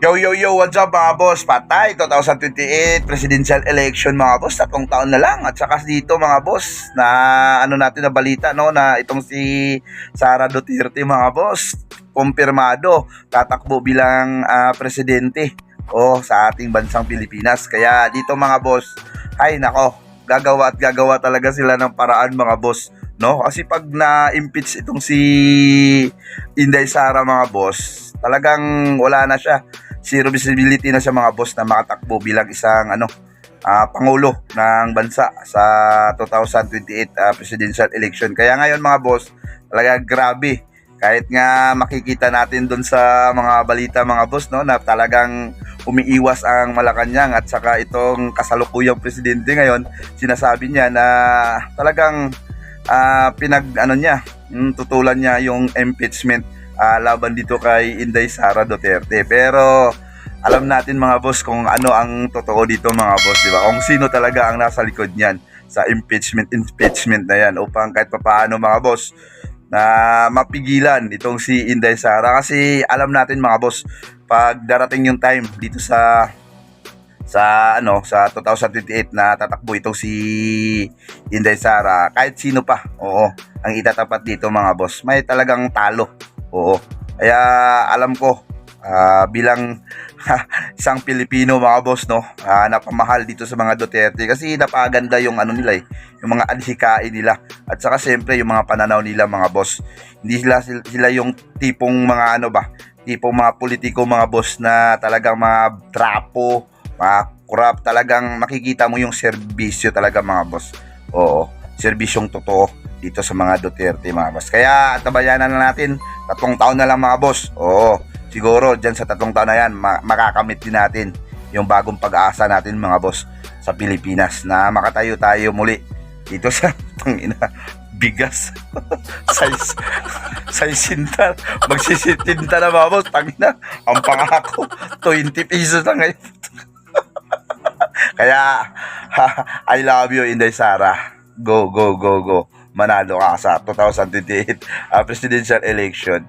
Yo, yo, yo, what's up mga boss? Patay, 2028 presidential election mga boss, 3 taon na lang. At saka dito mga boss, na ano natin na balita, no, na itong si Sara Duterte mga boss, kumpirmado, tatakbo bilang presidente sa ating bansang Pilipinas. Kaya dito mga boss, ay nako, gagawa at gagawa talaga sila ng paraan mga boss. No? Kasi pag na-impeach itong si Inday Sara mga boss, talagang wala na siya. Zero visibility na siya mga boss na makatakbo bilang isang pangulo ng bansa sa 2028 presidential election. Kaya ngayon mga boss, talaga grabe. Kahit nga makikita natin doon sa mga balita mga boss, no, na talagang umiiwas ang Malacanang at saka itong kasalukuyang presidente ngayon, sinasabi niya na talagang tutulan niya yung impeachment laban dito kay Inday Sara Duterte. Pero alam natin mga boss kung ano ang totoo dito mga boss, di ba? Kung sino talaga ang nasa likod niyan sa impeachment na yan upang kahit papaano mga boss na mapigilan itong si Inday Sara. Kasi alam natin mga boss, pag darating yung time dito sa 2028 na tatakbo itong si Inday Sara, kahit sino pa, ang itatapat dito mga boss, may talagang talo. Kaya alam ko bilang isang Pilipino mga boss, no, napamahal dito sa mga Duterte kasi napaganda yung yung mga adhikain nila at saka siyempre yung mga pananaw nila mga boss. Hindi sila yung tipong mga tipong mga politiko mga boss na talagang mga trapo, mga corrupt. Talagang makikita mo yung serbisyo talaga mga boss. Serbisyong totoo dito sa mga Duterte mga boss. Kaya tabayanan na natin, 3 taon na lang mga boss. Siguro dyan sa 3 taon na yan, makakamit din natin yung bagong pag-asa natin mga boss sa Pilipinas, na makatayo tayo muli dito sa bigas. Sinta, magsisitinta na mga boss. Ang pangako 20 pesos na ngayon. Kaya I love you Inday Sara. Go, go, go, go. Manalo ka sa 2028 presidential election.